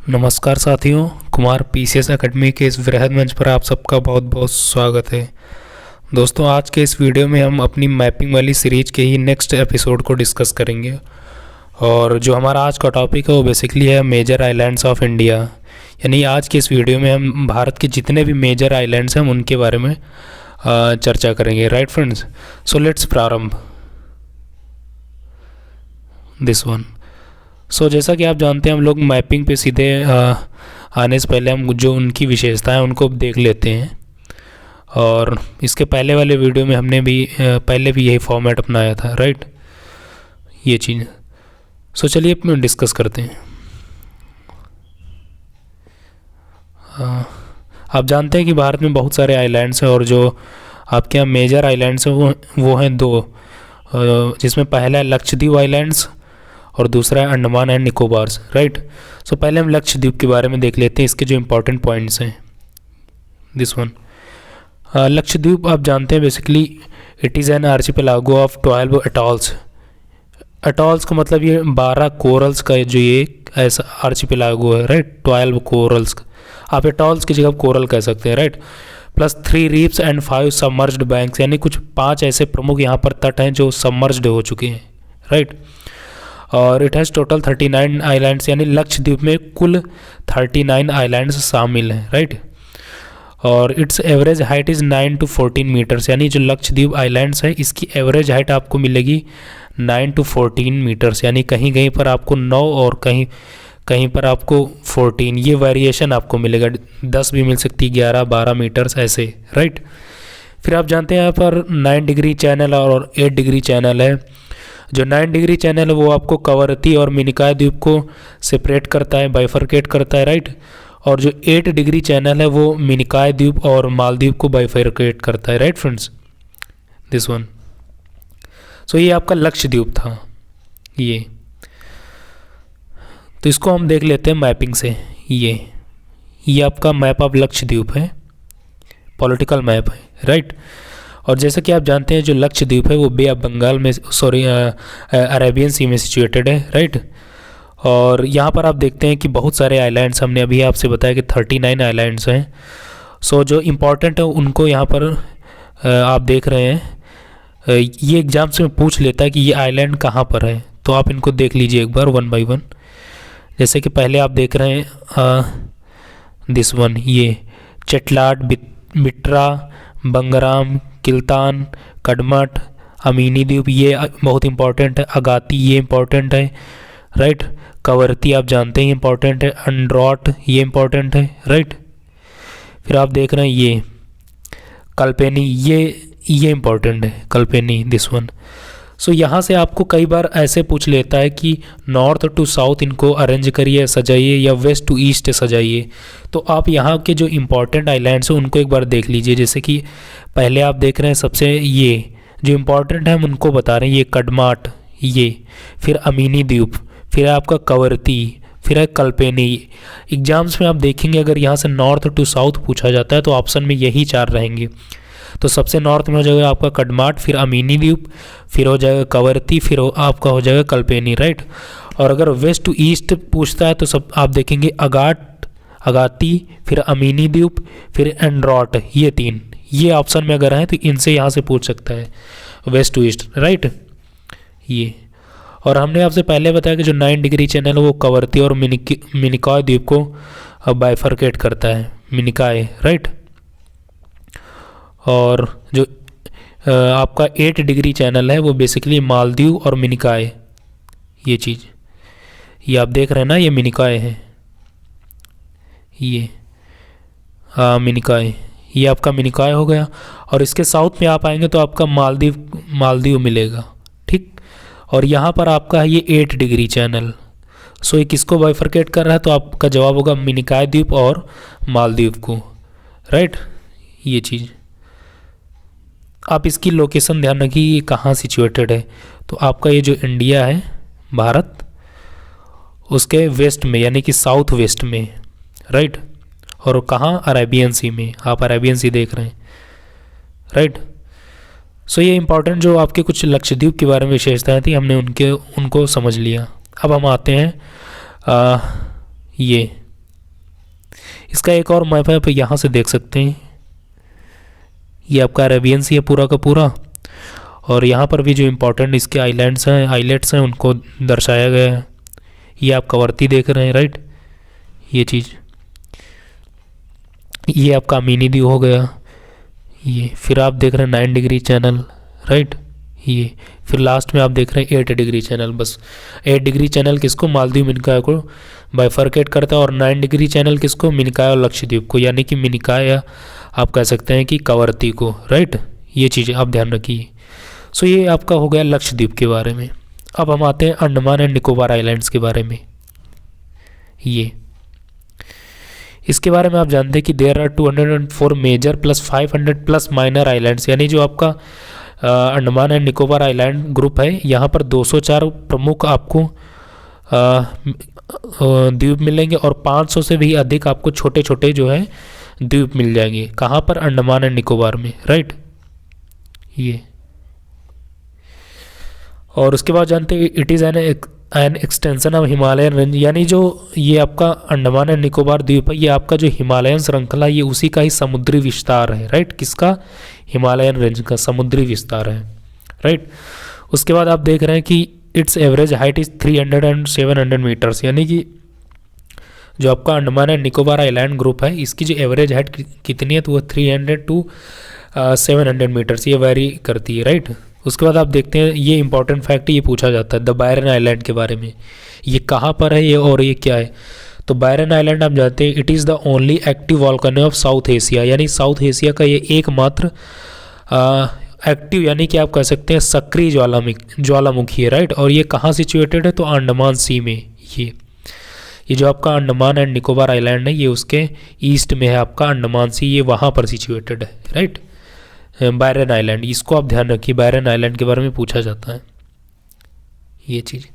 नमस्कार साथियों, Kumar PCS academy के इस वृहद मंच पर आप सबका बहुत बहुत स्वागत है। दोस्तों, आज के इस वीडियो में हम अपनी मैपिंग वाली सीरीज के ही नेक्स्ट एपिसोड को डिस्कस करेंगे। और जो हमारा आज का टॉपिक है वो बेसिकली है मेजर आइलैंड्स ऑफ इंडिया। यानी आज के इस वीडियो में हम भारत के जितने भी मेजर आइलैंड्स हैं उनके बारे में चर्चा करेंगे। राइट फ्रेंड्स, सो लेट्स प्रारंभ दिस वन। सो जैसा कि आप जानते हैं, हम लोग मैपिंग पे सीधे आने से पहले हम जो उनकी विशेषताएं उनको देख लेते हैं। और इसके पहले वाले वीडियो में हमने भी पहले भी यही फॉर्मेट अपनाया था। राइट, ये चीज़। सो चलिए डिस्कस करते हैं। आप जानते हैं कि भारत में बहुत सारे आइलैंड्स हैं और जो आपके यहाँ मेजर आइलैंड्स हैं वो हैं दो, जिसमें पहला है लक्षद्वीप आइलैंड्स और दूसरा है अंडमान एंड निकोबार्स। राइट, सो पहले हम लक्षद्वीप के बारे में देख लेते हैं, इसके जो इंपॉर्टेंट पॉइंट्स हैं। दिस वन, लक्षद्वीप आप जानते हैं basically it is an archipelago of 12 atolls. Atolls का मतलब ये 12 कोरल्स का जो ये ऐसा आर्चिपेलागो है। राइट, 12 कोरल्स, आप अटॉल्स की जगह कोरल कह सकते हैं। Right, plus 3 reefs and 5 submerged banks, यानी कुछ 5 ऐसे प्रमुख यहाँ पर तट हैं जो सबमर्ज्ड हो चुके हैं। राइट, और इट हैज़ टोटल 39 आइलैंड्स, यानी लक्षद्वीप में कुल 39 आइलैंड्स शामिल हैं। राइट, और its average height is 9 to 14 metres, यानी जो लक्षद्वीप आइलैंड्स है इसकी एवरेज हाइट आपको मिलेगी 9 to 14 मीटर्स, यानी कहीं कहीं पर आपको 9 और कहीं कहीं पर आपको 14, ये वेरिएशन आपको मिलेगा। 10 भी मिल सकती है, 11-12 मीटर्स ऐसे। राइट, फिर आप जानते हैं यहाँ पर 9 डिग्री चैनल और 8 डिग्री चैनल है। जो 9 डिग्री चैनल है वो आपको कवरती और मिनिकॉय द्वीप को सेपरेट करता है, बाइफरकेट करता है। राइट, और जो 8 डिग्री चैनल है वो मिनिकॉय द्वीप और मालदीव को बाइफरकेट करता है। Right friends, this one. So ये आपका लक्षद्वीप था ये। तो इसको हम देख लेते हैं मैपिंग से। ये आपका मैप ऑफ लक्षद्वीप है, पॉलिटिकल मैप है। राइट, और जैसा कि आप जानते हैं जो लक्षद्वीप है वो बे ऑफ बंगाल में अरेबियन सी में सिचुएटेड है। राइट, और यहाँ पर आप देखते हैं कि बहुत सारे आइलैंड्स, हमने अभी आपसे बताया कि 39 आइलैंड्स हैं। सो जो इम्पोर्टेंट है उनको यहाँ पर आप देख रहे हैं। ये एग्जाम्स में पूछ लेता है कि ये आइलैंड कहाँ पर है, तो आप इनको देख लीजिए एक बार वन बाई वन। जैसे कि पहले आप देख रहे हैं दिस वन, ये चेटलाट, बिट्रा, बंगराम, किल्तान, कड़मट, अमीनी द्वीप, ये बहुत इंपॉर्टेंट है। अगाती, ये इंपॉर्टेंट है। राइट, कवरती आप जानते हैं इंपॉर्टेंट है। अंड्रॉट, ये इंपॉर्टेंट है। राइट, फिर आप देख रहे हैं ये कल्पेनी, ये इंपॉर्टेंट है, कल्पेनी, दिस वन। सो यहाँ से आपको कई बार ऐसे पूछ लेता है कि नॉर्थ टू साउथ इनको अरेंज करिए, सजाइए, या वेस्ट टू ईस्ट सजाइए। तो आप यहाँ के जो इम्पॉर्टेंट आइलैंड्स हैं उनको एक बार देख लीजिए। जैसे कि पहले आप देख रहे हैं सबसे ये जो इम्पॉर्टेंट है हम उनको बता रहे हैं, ये कड़माट, ये फिर अमीनी द्वीप, फिर आपका कवरती, फिर है कल्पेनी। एग्जाम्स में आप देखेंगे अगर यहाँ से नॉर्थ टू साउथ पूछा जाता है तो ऑप्शन में यही 4 रहेंगे। तो सबसे नॉर्थ में हो जाएगा आपका कड़माट, फिर अमीनी द्वीप, फिर हो जाएगा कवरती, फिर आपका हो जाएगा कल्पेनी। राइट, और अगर वेस्ट टू ईस्ट पूछता है तो सब आप देखेंगे अगाती, फिर अमीनी द्वीप, फिर एंड्रॉट, ये 3, ये ऑप्शन में अगर हैं तो इनसे यहाँ से पूछ सकता है वेस्ट टू ईस्ट। राइट, ये। और हमने आपसे पहले बताया कि जो 9 डिग्री चैनल है वो कवरती और मिनिकॉय द्वीप को बाइफरकेट करता है, मिनिकॉय। राइट, और जो आपका 8 डिग्री चैनल है वो बेसिकली मालदीव और मिनिकॉय, ये चीज़, ये आप देख रहे हैं ना, ये मिनिकॉय है, ये मिनिकॉय, ये आपका मिनिकॉय हो गया। और इसके साउथ में आप आएंगे तो आपका मालदीव मिलेगा। ठीक, और यहाँ पर आपका है ये 8 डिग्री चैनल। सो ये किसको बाइफरकेट कर रहा है, तो आपका जवाब होगा मिनिकॉय द्वीप और मालदीव को। राइट, ये चीज़। आप इसकी लोकेशन ध्यान रखिए, ये कहाँ सिचुएटेड है। तो आपका ये जो इंडिया है, भारत, उसके वेस्ट में यानी कि साउथ वेस्ट में। राइट, और कहाँ, अरेबियन सी में, आप अरेबियन सी देख रहे हैं। राइट, सो ये इंपॉर्टेंट जो आपके कुछ लक्षद्वीप के बारे में विशेषताएं थी हमने उनको समझ लिया। अब हम आते हैं ये इसका एक और मैप है, आप यहाँ से देख सकते हैं। ये आपका अरेबियन सी है पूरा का पूरा, और यहाँ पर भी जो इम्पोर्टेंट इसके आइलैंड्स हैं उनको दर्शाया गया है। ये आप कवरती देख रहे हैं, राइट, ये चीज़। ये आपका अमीनी द्वीप हो गया ये। फिर आप देख रहे हैं 9 डिग्री चैनल, राइट, ये। फिर लास्ट में आप देख रहे हैं 8 डिग्री चैनल। बस 8 डिग्री चैनल किसको, मालदीव मिनिकॉय को बाइफरकेट करता है, और 9 डिग्री चैनल किसको, मिनिकॉय और लक्षद्वीप को, यानी कि मिनिकॉय या आप कह सकते हैं कि कवरती को, राइट। ये चीज़ें आप ध्यान रखिए। सो ये आपका हो गया लक्षद्वीप के बारे में। अब हम आते हैं अंडमान एंड निकोबार आइलैंड्स के बारे में। ये इसके बारे में आप जानते हैं कि there are 204 major plus 500 plus minor islands, यानी जो आपका Andaman and Nicobar island group है, यहाँ पर 204 प्रमुख आपको द्वीप मिलेंगे, और 500 से भी अधिक आपको छोटे छोटे जो है द्वीप मिल जाएंगे। कहाँ पर, अंडमान एंड निकोबार में, राइट, ये। और उसके बाद जानते हैं it is an extension of Himalayan range, यानी जो ये आपका अंडमान एंड निकोबार द्वीप है, ये आपका जो हिमालयन श्रृंखला, ये उसी का ही समुद्री विस्तार है, राइट। किसका, हिमालयन रेंज का समुद्री विस्तार है, राइट। उसके बाद आप देख रहे हैं कि its average height is 300 and 700 metres, यानी कि जो आपका Andaman and Nicobar island group है, इसकी जो एवरेज हाइट कितनी है, तो वो 300 टू 700 मीटर्स ये वेरी करती है, राइट। उसके बाद आप देखते हैं, ये इंपॉर्टेंट फैक्ट ये पूछा जाता है द बायरन आइलैंड के बारे में। ये कहाँ पर है ये, और ये क्या है। तो बायरन आइलैंड आप जानते हैं it is the only active volcano of south Asia, यानी साउथ एशिया का ये एकमात्र एक्टिव, यानी कि आप कह सकते हैं सक्रिय ज्वालामुखी है, राइट। और ये कहाँ सिचुएटेड है, तो अंडमान सी में। ये जो आपका अंडमान एंड निकोबार आइलैंड है, ये उसके ईस्ट में है आपका अंडमान सी, ये वहाँ पर सिचुएटेड है, राइट। बायरन आइलैंड, इसको आप ध्यान रखिए, बायरन आइलैंड के बारे में पूछा जाता है ये चीज़।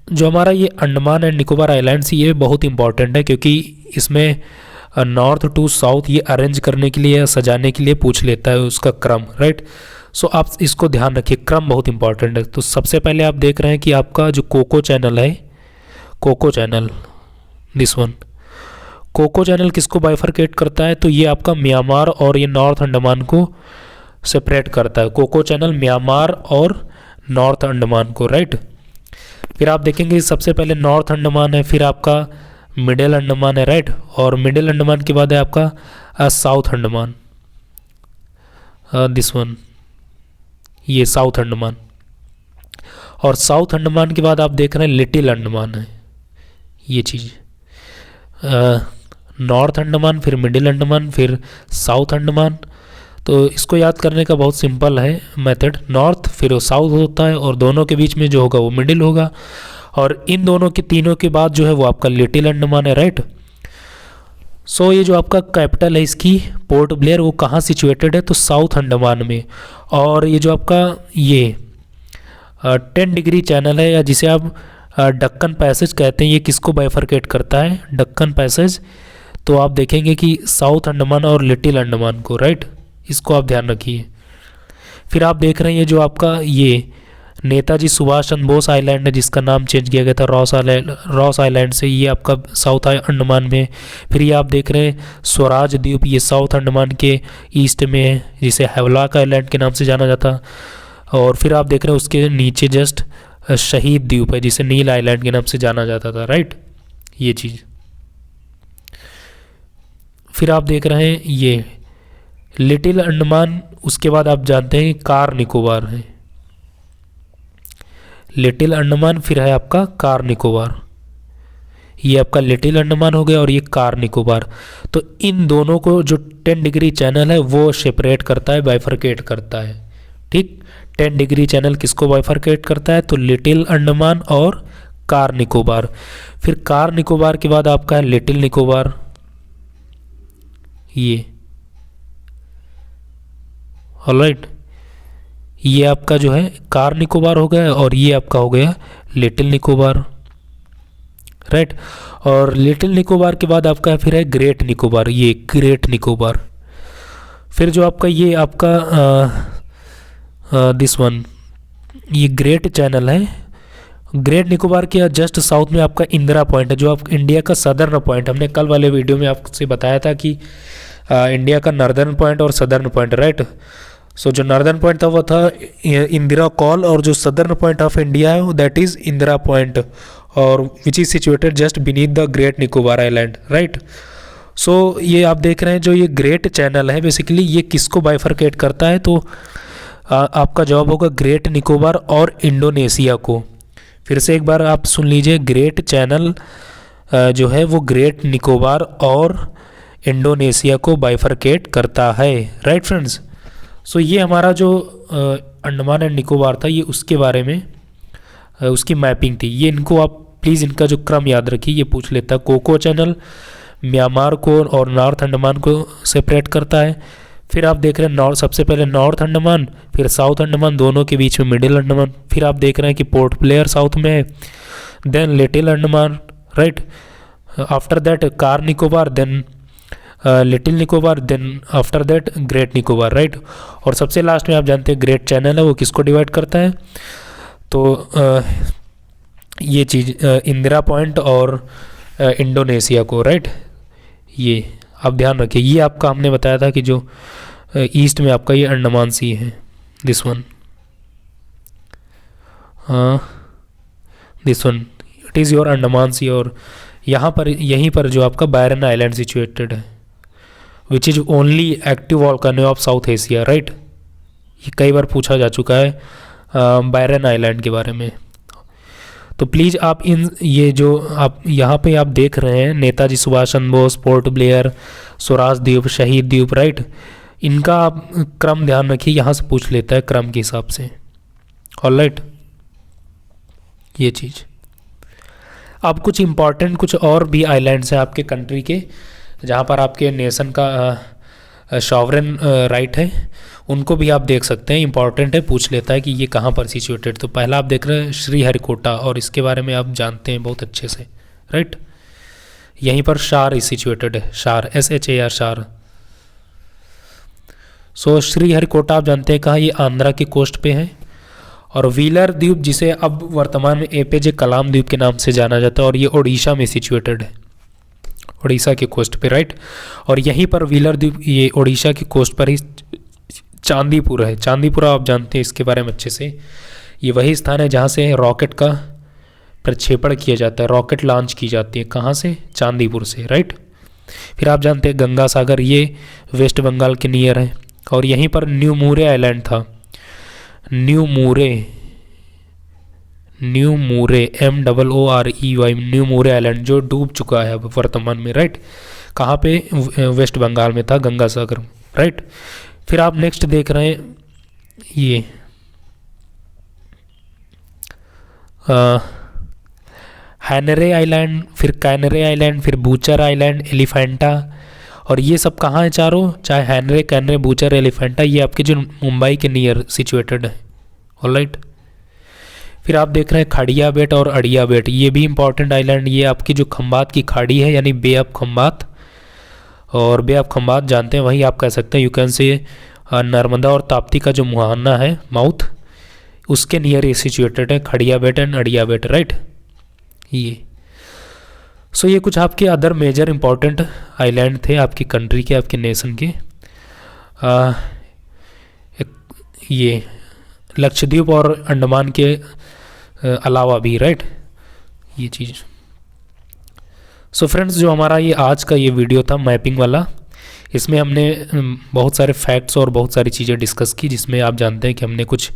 जो हमारा ये अंडमान एंड निकोबार आइलैंड्स, ये बहुत इंपॉर्टेंट है, क्योंकि इसमें नॉर्थ टू साउथ ये अरेंज करने के लिए, सजाने के लिए पूछ लेता है उसका क्रम, राइट। सो आप इसको ध्यान रखिए, क्रम बहुत इंपॉर्टेंट है। तो सबसे पहले आप देख रहे हैं कि आपका जो कोको चैनल है, Coco channel, this one, Coco channel किसको बाइफरकेट करता है, तो ये आपका म्यांमार और ये नॉर्थ अंडमान को सेपरेट करता है। कोको चैनल म्यांमार और नॉर्थ अंडमान को, राइट। फिर आप देखेंगे सबसे पहले नॉर्थ अंडमान है, फिर आपका मिडिल अंडमान है, राइट। और मिडिल अंडमान के बाद है आपका साउथ अंडमान, दिस वन, ये साउथ अंडमान। और साउथ अंडमान के बाद आप देख रहे हैं लिटिल अंडमान है, ये चीज़। नॉर्थ अंडमान, फिर मिडिल अंडमान, फिर साउथ अंडमान। तो इसको याद करने का बहुत सिंपल है मेथड, नॉर्थ फिर वो साउथ होता है, और दोनों के बीच में जो होगा वो मिडिल होगा, और इन दोनों के तीनों के बाद जो है वो आपका लिटिल अंडमान है, राइट। सो ये जो आपका कैपिटल है इसकी, पोर्ट ब्लेयर, वो कहाँ सिचुएटेड है, तो साउथ अंडमान में। और ये जो आपका ये 10 डिग्री चैनल है, या जिसे आप डक्कन पैसेज कहते हैं, ये किसको बाइफरकेट करता है, डक्कन पैसेज। तो आप देखेंगे कि साउथ अंडमान और लिटिल अंडमान को, राइट, इसको आप ध्यान रखिए। फिर आप देख रहे हैं ये जो आपका ये नेताजी सुभाष चंद्र बोस आइलैंड है, जिसका नाम चेंज किया गया था रॉस आइलैंड से, ये आपका साउथ अंडमान में। फिर ये आप देख रहे हैं स्वराज द्वीप, ये साउथ अंडमान के ईस्ट में है, जिसे हैवलॉक आइलैंड के नाम से जाना जाता। और फिर आप देख रहे हैं उसके नीचे जस्ट शहीद द्वीप है, जिसे नील आइलैंड के नाम से जाना जाता था, राइट, ये चीज़। फिर आप देख रहे हैं ये लिटिल अंडमान, उसके बाद आप जानते हैं कार निकोबार है, लिटिल अंडमान, फिर है आपका कार निकोबार। ये आपका लिटिल अंडमान हो गया और ये कार निकोबार। तो इन दोनों को जो 10 डिग्री चैनल है वो सेपरेट करता है, बाइफरकेट करता है, ठीक। 10 डिग्री चैनल किसको बाइफरकेट करता है, तो लिटिल अंडमान और कार निकोबार। फिर कार निकोबार के बाद आपका है लिटिल निकोबार, ये, ऑलराइट। ये आपका जो है कार निकोबार हो गया, और ये आपका हो गया लिटिल निकोबार, राइट। और लिटिल निकोबार के बाद आपका फिर है ग्रेट निकोबार, ये ग्रेट निकोबार। फिर जो आपका ये आपका दिस वन, ये ग्रेट चैनल है, ग्रेट निकोबार के जस्ट साउथ में आपका इंदिरा पॉइंट है, जो आप इंडिया का सदर्न पॉइंट, हमने कल वाले वीडियो में आपसे बताया था कि इंडिया का नॉर्दर्न पॉइंट और सदर्न पॉइंट, राइट। सो जो नॉर्दर्न पॉइंट था वो था इंदिरा कॉल, और जो सदर्न पॉइंट ऑफ इंडिया है दैट इज़ इंदिरा पॉइंट, और which is situated just beneath the Great Nicobar Island, right. So ये आप देख रहे हैं जो ये ग्रेट चैनल है बेसिकली ये किसको बाइफरकेट करता है, तो आपका जवाब होगा ग्रेट निकोबार और इंडोनेशिया को। फिर से एक बार आप सुन लीजिए, ग्रेट चैनल जो है वो ग्रेट निकोबार और इंडोनेशिया को बाइफरकेट करता है, राइट फ्रेंड्स। सो ये हमारा जो अंडमान एंड निकोबार था ये उसके बारे में उसकी मैपिंग थी। ये इनको आप प्लीज़ इनका जो क्रम याद रखिए, ये पूछ लेता है। कोको चैनल म्यांमार को और नॉर्थ अंडमान को सेपरेट करता है। फिर आप देख रहे हैं सबसे पहले नॉर्थ अंडमान, फिर साउथ अंडमान, दोनों के बीच में मिडिल अंडमान। फिर आप देख रहे हैं कि पोर्ट ब्लेयर साउथ में है, then Little Andaman, right. After that Car Nicobar, then Little Nicobar, then after that Great Nicobar, right. और सबसे लास्ट में आप जानते हैं ग्रेट चैनल है वो किसको डिवाइड करता है, तो ये चीज़ इंदिरा पॉइंट और इंडोनेशिया को, राइट। ये आप ध्यान रखिए, ये आपका हमने बताया था कि जो ईस्ट में आपका ये अंडमान सी है, this one, this one it is your Andaman Sea. और यहाँ पर यहीं पर जो आपका बायरन आइलैंड सिचुएटेड है, which is only active volcano of south Asia, right. ये कई बार पूछा जा चुका है बायरन आइलैंड के बारे में। तो प्लीज़ आप ये जो आप यहाँ पे आप देख रहे हैं नेताजी सुभाष चंद्र बोस, पोर्ट ब्लेयर, स्वराज द्वीप, शहीद द्वीप, राइट, इनका आप क्रम ध्यान रखिए, यहाँ से पूछ लेता है क्रम के हिसाब से, ऑलराइट। ये चीज़ अब कुछ इम्पॉर्टेंट कुछ और भी आइलैंड्स हैं आपके कंट्री के, जहाँ पर आपके नेशन का सॉवरेन राइट है, उनको भी आप देख सकते हैं। इंपॉर्टेंट है, पूछ लेता है कि ये कहाँ पर सिचुएटेड। तो पहला आप देख रहे हैं श्रीहरिकोटा, और इसके बारे में आप जानते हैं बहुत अच्छे से, राइट। यहीं पर शार सिचुएटेड है, शार, SHAR, शार। सो श्रीहरिकोटा आप जानते हैं कहाँ, ये आंध्रा की कोस्ट पे है। और व्हीलर द्वीप, जिसे अब वर्तमान में APJ कलाम द्वीप के नाम से जाना जाता है, और ये ओडिशा में सिचुएटेड है, उड़ीसा के कोस्ट पे, राइट। और यहीं पर व्हीलर द्वीप ये उड़ीसा की कोस्ट पर ही चांदीपुर है। चांदीपुरा आप जानते हैं इसके बारे में अच्छे से, ये वही स्थान है जहाँ से रॉकेट का प्रक्षेपण किया जाता है, रॉकेट लॉन्च की जाती है, कहाँ से, चांदीपुर से, राइट। फिर आप जानते हैं गंगा सागर, ये वेस्ट बंगाल के नियर है। और यहीं पर न्यू मूरे आइलैंड था, न्यू मूरे MOOREY, न्यू मूरे आइलैंड, जो डूब चुका है अब वर्तमान में, राइट। कहाँ पे, वेस्ट बंगाल में था, गंगा सागर, राइट। फिर आप नेक्स्ट देख रहे हैं ये हैनरे आइलैंड, फिर कैनरे आइलैंड, फिर बूचर आइलैंड, एलिफेंटा, और ये सब कहाँ है चारों, चाहे हैनरे, कैनरे, बूचर, एलिफेंटा, ये आपके जो मुंबई के नियर सिचुएटेड है, ऑलराइट। फिर आप देख रहे हैं खड़िया बेट और अड़िया बेट, ये भी इंपॉर्टेंट आइलैंड, ये आपकी जो खंबात की खाड़ी है, यानी बे ऑफ खंबात, और बे ऑफ खंबात जानते हैं, वहीं आप कह सकते हैं यू कैन से नर्मदा और ताप्ती का जो मुहाना है, माउथ, उसके नियर ये सिचुएटेड है खड़िया बेट एंड अड़िया बेट, राइट। ये सो ये कुछ आपके अदर मेजर इंपॉर्टेंट आइलैंड थे आपकी कंट्री के, आपके नेशन के। ये लक्षद्वीप और अंडमान के अलावा भी, राइट, ये चीज़। सो फ्रेंड्स, जो हमारा ये आज का ये वीडियो था मैपिंग वाला, इसमें हमने बहुत सारे फैक्ट्स और बहुत सारी चीज़ें डिस्कस की, जिसमें आप जानते हैं कि हमने कुछ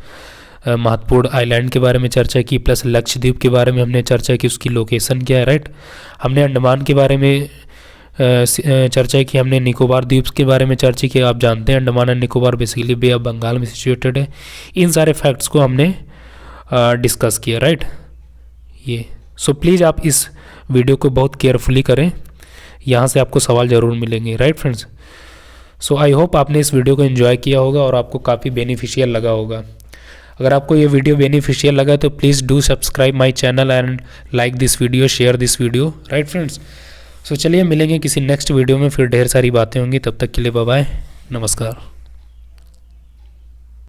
महत्वपूर्ण आइलैंड के बारे में चर्चा की, प्लस लक्षद्वीप के बारे में हमने चर्चा की, उसकी लोकेशन क्या है, राइट। हमने अंडमान के बारे में चर्चा की, हमने निकोबार द्वीप के बारे में चर्चा की। आप जानते हैं Andaman and Nicobar basically Bay of Bengal में सिचुएटेड है। इन सारे फैक्ट्स को हमने डिस्कस किया, राइट। ये सो प्लीज़ आप इस वीडियो को बहुत केयरफुली करें, यहाँ से आपको सवाल ज़रूर मिलेंगे, right friends. So I hope आपने इस वीडियो को एंजॉय किया होगा और आपको काफ़ी बेनिफिशियल लगा होगा। अगर आपको ये वीडियो बेनिफिशियल लगा तो please do subscribe my channel and like this video, share this video, right friends. So चलिए मिलेंगे किसी नेक्स्ट वीडियो में, फिर ढेर सारी बातें होंगी। तब तक के लिए बाय बाय, नमस्कार।